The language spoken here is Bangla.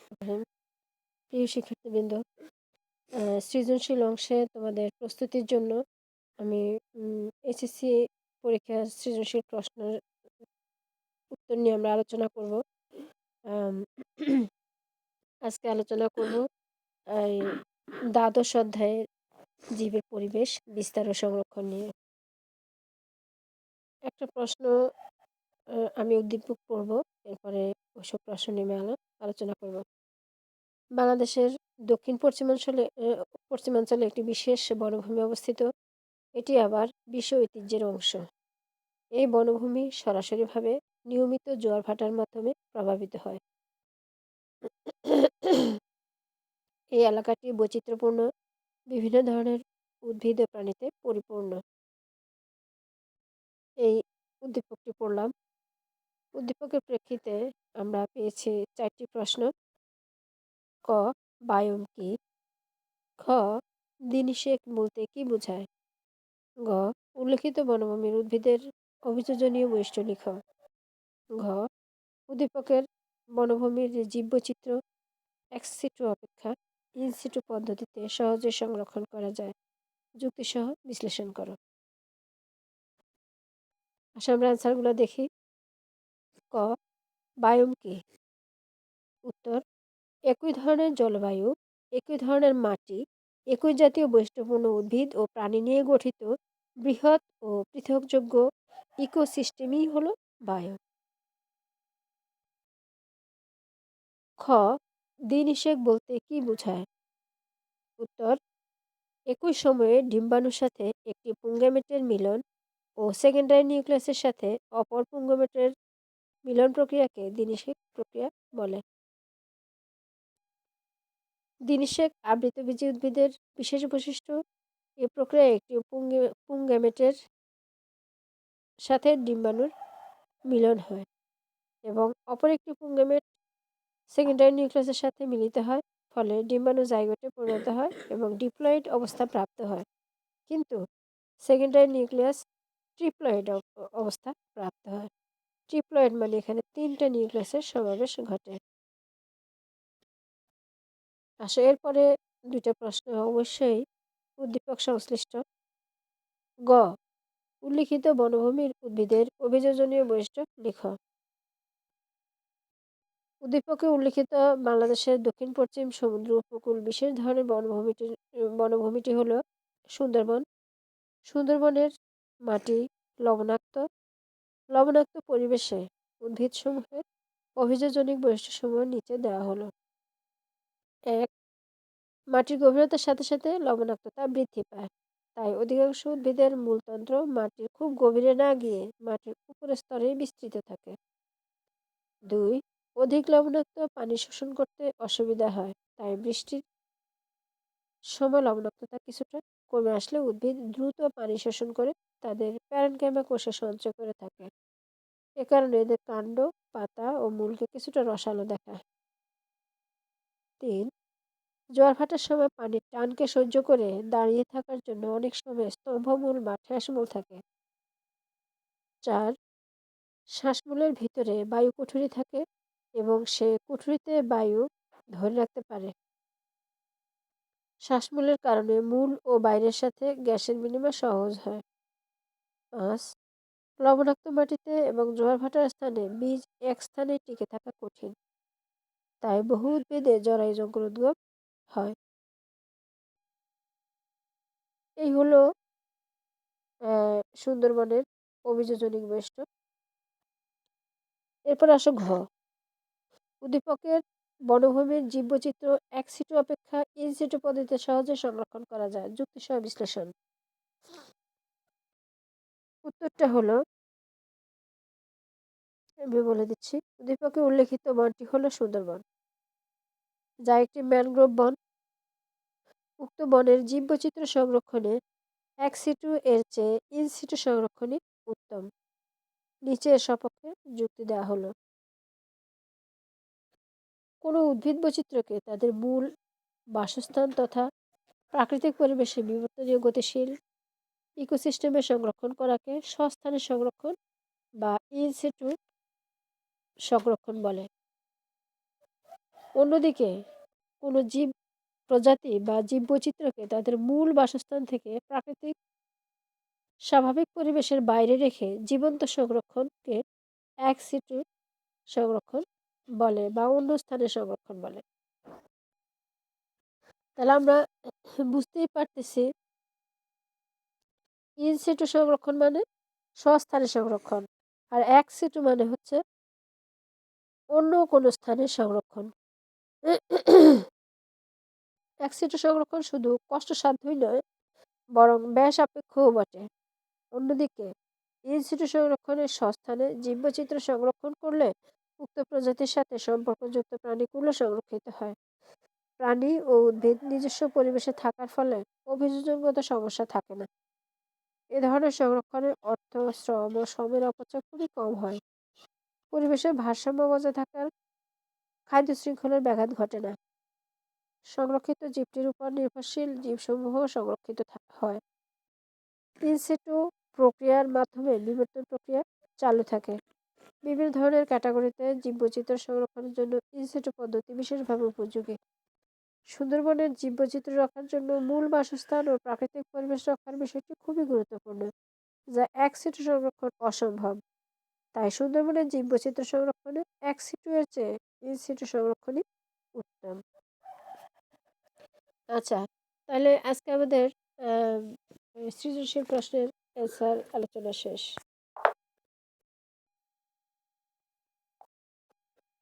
রহিম। প্রিয় শিক্ষার্থীবৃন্দ, সৃজনশীল অংশে তোমাদের প্রস্তুতির জন্য আমি এসএসসি পরীক্ষার সৃজনশীল প্রশ্নের উত্তর নিয়ে আমরা আলোচনা করব। আম, আজকে আলোচনা করব এই দ্বাদশ অধ্যায়ের জীবের পরিবেশ বিস্তার ও সংরক্ষণ নিয়ে। একটা প্রশ্ন আমি উদ্দীপক পড়ব, এরপরে ওইসব প্রশ্ন নিয়ে আলোচনা করব। বাংলাদেশের দক্ষিণ পশ্চিমাঞ্চলে একটি বিশেষ বনভূমি অবস্থিত। এটি আবার বিশ্ব ঐতিহ্যের অংশ। এই বনভূমি সরাসরিভাবে নিয়মিত জোয়ার ভাটার মাধ্যমে প্রভাবিত হয়। এই এলাকাটি বৈচিত্র্যপূর্ণ বিভিন্ন ধরনের উদ্ভিদ ও প্রাণীতে পরিপূর্ণ। এই উদ্দীপকটি পড়লাম। উদ্দীপকের প্রেক্ষিতে আমরা পেয়েছি 4টি প্রশ্ন। ক, বায়োম কি? খ, দিনিশেক বলতে কি বোঝায়? গ, উল্লেখিত বনভূমির উদ্ভিদের অভিযোজনীয় বৈশিষ্ট্য লিখ। ঘ, উদ্দীপকের বনভূমির জীববৈচিত্র্য এক্স-সিটু অপেক্ষা ইন-সিটু পদ্ধতিতে সহজে সংরক্ষণ করা যায়। যুক্তিসহ বিশ্লেষণ করো। আসলে আমরা অ্যান্সারগুলো দেখি। ক, বায়োম কি? উত্তর, একই ধরনের জলবায়ু, একই ধরনের মাটি, একই জাতীয় বৈশিষ্ট্যপূর্ণ উদ্ভিদ ও প্রাণী নিয়ে গঠিত বৃহৎ ও পৃথকযোগ্য ইকোসিস্টেমই হলো বায়োম। খ, দ্বিনিষেক বলতে কি বোঝায়? উত্তর, একই সময়ে ডিম্বাণুর সাথে একটি পুংগেমেটের মিলন ও সেকেন্ডারি নিউক্লিয়াসের সাথে অপর পুংগেমেটের মিলন প্রক্রিয়াকে দ্বিনিষেক প্রক্রিয়া বলে। দ্বিনিষেক আবৃতবীজী উদ্ভিদের বিশেষ বৈশিষ্ট্য, এই প্রক্রিয়ায় একটি পুংগেমেটের সাথে ডিম্বাণুর মিলন হয় এবং অপর একটি পুংগেমেট সেকেন্ডারি নিউক্লিয়াসের সাথে মিলিত হয়, ফলে ডিম্বাণু জাইগোটে পরিণত হয় এবং ডিপ্লয়েড অবস্থা প্রাপ্ত হয়। কিন্তু সেকেন্ডারি নিউক্লিয়াস ট্রিপ্লয়েড অবস্থা প্রাপ্ত হয়। ট্রিপ্লয়েড মানে এখানে 3টা নিউক্লিয়াসের সমাবেশ ঘটে। এরপরে 2টা প্রশ্ন অবশ্যই উদ্দীপক সংশ্লিষ্ট। গ, উল্লিখিত বনভূমির উদ্ভিদের অভিযোজনীয় বৈশিষ্ট্য লিখ। উদ্দীপকে উল্লিখিত বাংলাদেশের দক্ষিণ পশ্চিম সমুদ্র উপকূল বিশেষ ধরনের বনভূমিটি হল সুন্দরবন। সুন্দরবনের মাটি লবণাক্ত। লবণাক্ত পরিবেশে উদ্ভিদসমূহের অভিযোজনিক বৈশিষ্ট্যসমূহ নিচে দেওয়া হলো। 1, মাটির গভীরতার সাথে সাথে লবণাক্ততা বৃদ্ধি পায়, তাই অধিকাংশ উদ্ভিদের মূলতন্ত্র মাটির খুব গভীরে না গিয়ে মাটির উপরের স্তরে বিস্তৃত থাকে। 2, অধিক লবণাক্ত পানি শোষণ করতে অসুবিধা হয়, তাই বৃষ্টির সময় লবণাক্ততা কিছুটা কমে আসলে উদ্ভিদ দ্রুত পানি শোষণ করে তাদের প্যারেনকাইমা কোষে সঞ্চয় করে থাকে। এ কারণে এদের কাণ্ড, পাতা ও মূলকে কিছুটা রসালো দেখায়। 3, জোয়ার ভাটার সময় পানির টানকে সহ্য করে দাঁড়িয়ে থাকার জন্য অনেক সময় স্তম্ভমূল বা ঠ্যাসমূল থাকে। 4, শ্বাসমূলের ভিতরে বায়ু কুঠুরি থাকে এবং সে কুঠুরিতে বায়ু ধরে রাখতে পারে। শ্বাসমূলের কারণে মূল ও বাইরের সাথে গ্যাসের বিনিময় সহজ হয়। 5, লবণাক্ত মাটিতে এবং জোয়ার ভাটার স্থানে বীজ এক স্থানে টিকে থাকা কঠিন, তাই বহু উদ্ভিদে জরায়ুজঙ্কুর উদ্গম হয়। এই হলো সুন্দরবনের অভিযোজনিক বৈশিষ্ট্য। এরপর আসো ঘ, উদ্দীপকের বনভূমির জীববৈচিত্র্য এক্স-সিটু অপেক্ষা ইন-সিটু পদ্ধতিতে সহজে সংরক্ষণ করা যায়। যুক্তিসহ বিশ্লেষণ। উত্তরটা হলো, আমি বলে দিচ্ছি। উদ্দীপকে উল্লেখিত বনটি হলো সুন্দরবন, যা একটি ম্যানগ্রোভ বন। উক্ত বনের জীববৈচিত্র্য সংরক্ষণে এক্স-সিটু এর চেয়ে ইন-সিটু সংরক্ষণই উত্তম। নিচে এর সপক্ষে যুক্তি দেওয়া হলো। কোনো উদ্ভিদ বৈচিত্র্যকে তাদের মূল বাসস্থান তথা প্রাকৃতিক পরিবেশে বিবর্তনীয় গতিশীল ইকোসিস্টেমে সংরক্ষণ করাকে স্বস্থানে সংরক্ষণ বা ইন সিটু সংরক্ষণ বলে। অন্যদিকে কোনো জীব প্রজাতি বা জীববৈচিত্র্যকে তাদের মূল বাসস্থান থেকে প্রাকৃতিক স্বাভাবিক পরিবেশের বাইরে রেখে জীবন্ত সংরক্ষণকে এক সিটু সংরক্ষণ বলে বা অন্য স্থানে সংরক্ষণ বলে। তাহলে আমরা বুঝতেই পারতেছি ইন সিটু সংরক্ষণ মানে স্বস্থানে সংরক্ষণ, আর এক সিটু মানে হচ্ছে অন্য কোনো স্থানে সংরক্ষণ। এক সিটু সংরক্ষণ শুধু কষ্টসাধ্যই নয়, বরং ব্যয় সাপেক্ষও বটে। অন্যদিকে ইন সিটু সংরক্ষণের স্বস্থানে জীববৈচিত্র্য সংরক্ষণ করলে উক্ত প্রজাতির সাথে সম্পর্কযুক্ত প্রাণীগুলো সংরক্ষিত হয়। প্রাণী ও উদ্ভিদ নিজস্ব পরিবেশে থাকার ফলে অভিযোজনগত সমস্যা থাকে না। এ ধরনের সংরক্ষণের অর্থ, শ্রম ও শ্রমের অপচয় খুবই কম হয়। পরিবেশের ভারসাম্য বজায় থাকার খাদ্য শৃঙ্খলের ব্যাঘাত ঘটে না। সংরক্ষিত জীবটির উপর নির্ভরশীল জীবসমূহ সংরক্ষিত হয়। ইনসিটু প্রক্রিয়ার মাধ্যমে বিবর্তন প্রক্রিয়া চালু থাকে। বিভিন্ন ধরনের ক্যাটাগরিতে জীববৈচিত্র্য সংরক্ষণের জন্য ইনসিটু পদ্ধতি বিশেষভাবে উপযোগী। সুন্দরবনের জীববৈচিত্র্য রক্ষার জন্য মূল বাসস্থান ও প্রাকৃতিক পরিবেশ রক্ষার বিষয়টি খুবই গুরুত্বপূর্ণ, যা এক সিটু সংরক্ষণ অসম্ভব। তাই সুন্দরবনের জীববৈচিত্র্য সংরক্ষণে এক সিটু এর চেয়ে ইন সিটু সংরক্ষণই উত্তম। আচ্ছা, তাহলে আজকে আমাদের সৃজনশীল প্রশ্নের অ্যান্সার আলোচনা শেষ।